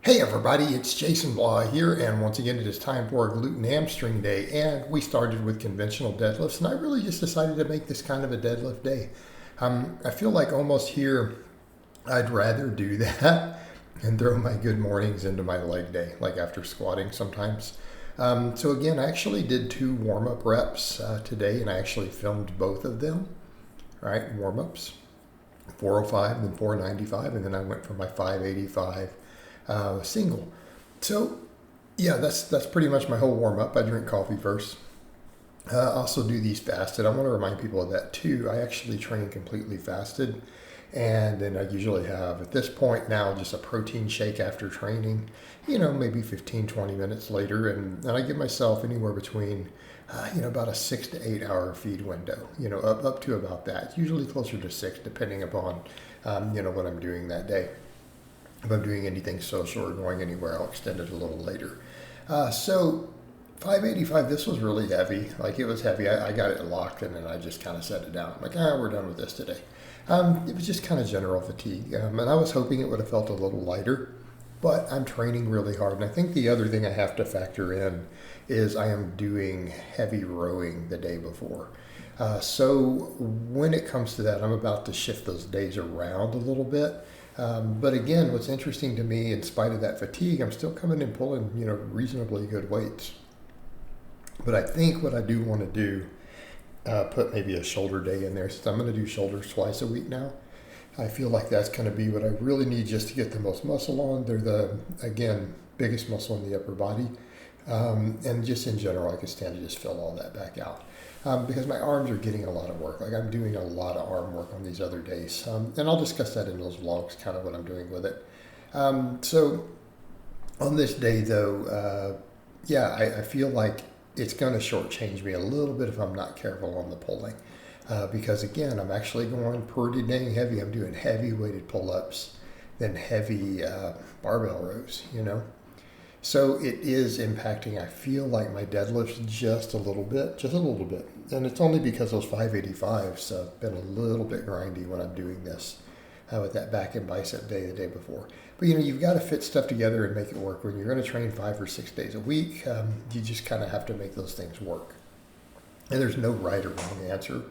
Hey everybody, it's Jason Blaha here, and once again it is time for our glute and hamstring day, and we started with conventional deadlifts, and I really just decided to make this kind of a deadlift day. I feel like almost here I'd rather do that and throw my good mornings into my leg day, like after squatting sometimes. So again, I actually did 2 warm-up reps today, and I actually filmed both of them, right, warm-ups, 405 and then 495, and then I went for my 585 single. So yeah, that's pretty much my whole warm up. I drink coffee first. I also do these fasted. I want to remind people of that too. I actually train completely fasted, and then I usually have at this point now just a protein shake after training, maybe 15-20 minutes later, and I give myself anywhere between about a 6 to 8 hour feed window, up to about that, usually closer to 6 depending upon what I'm doing that day. If I'm doing anything social or going anywhere, I'll extend it a little later. So 585, this was really heavy. Like, it was heavy. I got it locked, and then I just kind of set it down. I'm like, we're done with this today. It was just kind of general fatigue. And I was hoping it would have felt a little lighter, but I'm training really hard. And I think the other thing I have to factor in is I am doing heavy rowing the day before. So when it comes to that, I'm about to shift those days around a little bit. But again, what's interesting to me, in spite of that fatigue, I'm still coming in pulling, reasonably good weights. But I think what I do want to do, put maybe a shoulder day in there, since I'm going to do shoulders twice a week now. I feel like that's going to be what I really need just to get the most muscle on. They're the, again, biggest muscle in the upper body. And just in general, I can stand to just fill all that back out. Because my arms are getting a lot of work. Like, I'm doing a lot of arm work on these other days. And I'll discuss that in those vlogs, kind of what I'm doing with it. So on this day though, I feel like it's going to shortchange me a little bit if I'm not careful on the pulling. Because again, I'm actually going pretty dang heavy. I'm doing heavy weighted pull-ups, then heavy barbell rows, So it is impacting, I feel like, my deadlifts just a little bit. And it's only because those 585s have been a little bit grindy when I'm doing this with that back and bicep day the day before. But you've got to fit stuff together and make it work. When you're going to train 5 or 6 days a week, you just kind of have to make those things work. And there's no right or wrong answer.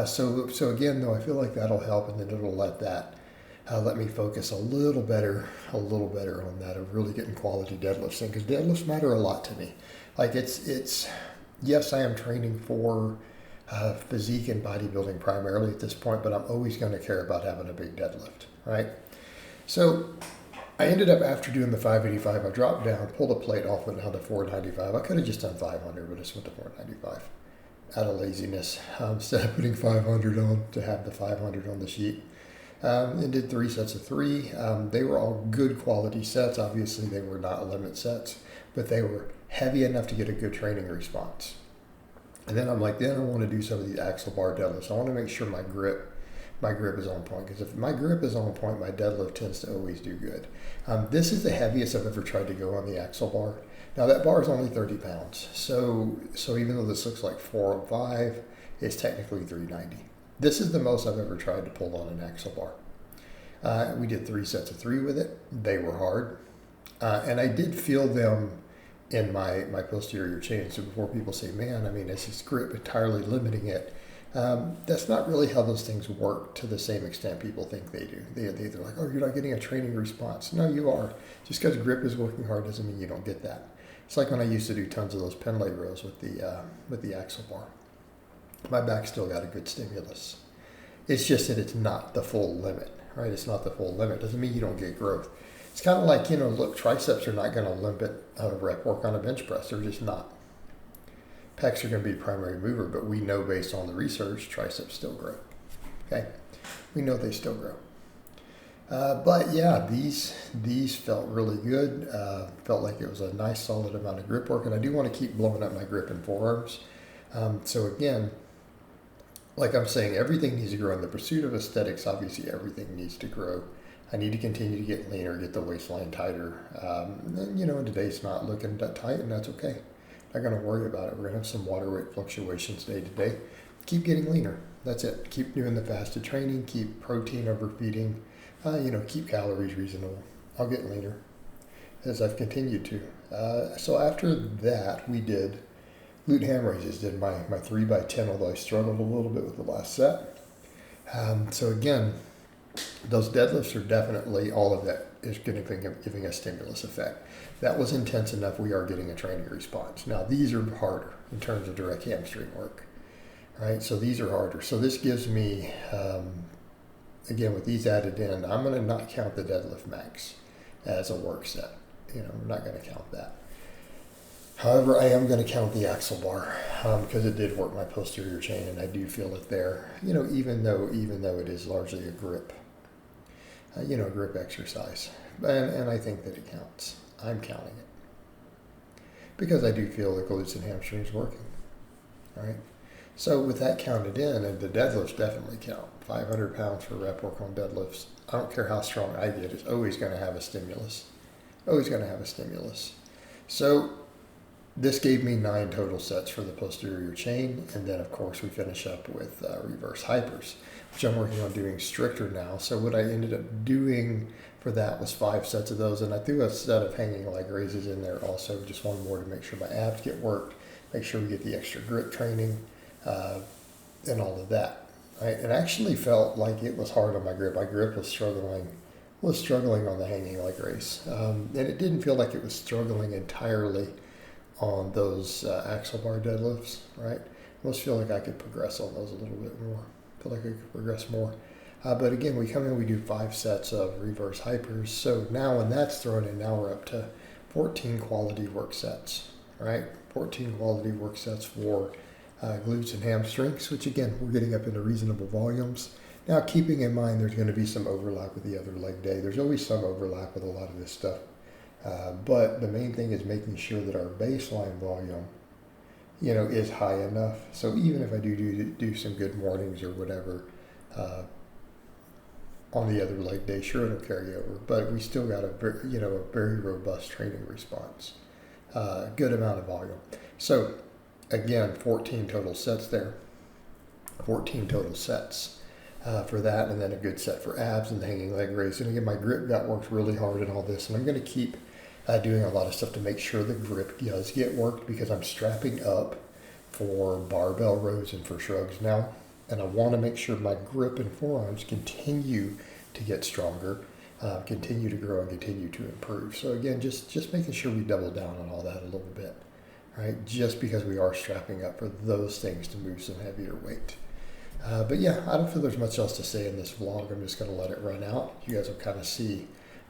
So again, though, I feel like that'll help, and then it'll let me focus a little better on that, of really getting quality deadlifts in, because deadlifts matter a lot to me. Like, it's yes, I am training for physique and bodybuilding primarily at this point, but I'm always going to care about having a big deadlift, right? So I ended up, after doing the 585, I dropped down, pulled a plate off, went down to 495. I could have just done 500, but I just went to 495 out of laziness, instead of putting 500 on, to have the 500 on the sheet. And did 3 sets of 3. They were all good quality sets. Obviously, they were not limit sets, but they were heavy enough to get a good training response. And then I'm like, then I want to do some of these axle bar deadlifts. I want to make sure my grip is on point, because if my grip is on point, my deadlift tends to always do good. This is the heaviest I've ever tried to go on the axle bar. Now, that bar is only 30 pounds. So even though this looks like 405, it's technically 390. This is the most I've ever tried to pull on an axle bar. We did 3 sets of 3 with it. They were hard. And I did feel them in my posterior chain. So before people say, man, is this grip entirely limiting it? That's not really how those things work to the same extent people think they do. They're like, oh, you're not getting a training response. No, you are. Just because grip is working hard doesn't mean you don't get that. It's like when I used to do tons of those pen leg rows with the axle bar. My back still got a good stimulus. It's just that it's not the full limit, right? It's not the full limit. Doesn't mean you don't get growth. It's kind of like, look, triceps are not going to limit rep work on a bench press. They're just not. Pecs are going to be primary mover, but we know, based on the research, triceps still grow. Okay? We know they still grow. But yeah, these felt really good. Felt like it was a nice, solid amount of grip work, and I do want to keep blowing up my grip in forearms. So again, like I'm saying, everything needs to grow. In the pursuit of aesthetics, obviously everything needs to grow. I need to continue to get leaner, get the waistline tighter. And today's not looking that tight, and that's okay. Not going to worry about it. We're going to have some water weight fluctuations day to day. Keep getting leaner. That's it. Keep doing the fasted training. Keep protein overfeeding. Keep calories reasonable. I'll get leaner. as I've continued to. So after that, we did Glute Ham Raises, did my 3x10, although I struggled a little bit with the last set. So again, those deadlifts are definitely, all of that is giving a stimulus effect. That was intense enough, we are getting a training response. Now these are harder in terms of direct hamstring work, right? So these are harder. So this gives me, again, with these added in, I'm going to not count the deadlift max as a work set. You know, we're not going to count that. However, I am going to count the axle bar because it did work my posterior chain, and I do feel it there. You know, even though it is largely a grip, grip exercise, and I think that it counts. I'm counting it because I do feel the glutes and hamstrings working. All right. So with that counted in, and the deadlifts definitely count. 500 pounds for rep work on deadlifts. I don't care how strong I get; it's always going to have a stimulus. Always going to have a stimulus. So this gave me 9 total sets for the posterior chain, and then of course we finish up with reverse hypers, which I'm working on doing stricter now. So what I ended up doing for that was 5 sets of those, and I threw a set of hanging leg raises in there also, just one more to make sure my abs get worked, make sure we get the extra grip training, and all of that. Right? It actually felt like it was hard on my grip. My grip was struggling on the hanging leg raise, and it didn't feel like it was struggling entirely on those axle bar deadlifts, right? I almost feel like I could progress on those a little bit more. I feel like I could progress more. But again, we come in, we do 5 sets of reverse hypers. So now when that's thrown in, now we're up to 14 quality work sets, right? 14 quality work sets for glutes and hamstrings, which again, we're getting up into reasonable volumes. Now, keeping in mind there's going to be some overlap with the other leg day. There's always some overlap with a lot of this stuff. But the main thing is making sure that our baseline volume, is high enough. So even if I do some good mornings or whatever on the other leg day, sure, it'll carry over. But we still got a very robust training response, good amount of volume. So again, 14 total sets there, 14 total sets for that, and then a good set for abs and the hanging leg raise. And again, my grip got worked really hard and all this, and I'm going to keep doing a lot of stuff to make sure the grip does get worked because I'm strapping up for barbell rows and for shrugs now, and I want to make sure my grip and forearms continue to get stronger, continue to grow, and continue to improve. So again, just making sure we double down on all that a little bit, right? Just because we are strapping up for those things to move some heavier weight. But yeah, I don't feel there's much else to say in this vlog. I'm just going to let it run out. You guys will kind of see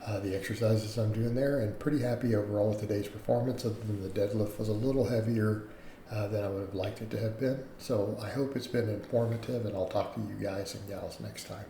the exercises I'm doing there, and pretty happy overall with today's performance, other than the deadlift was a little heavier than I would have liked it to have been. So I hope it's been informative, and I'll talk to you guys and gals next time.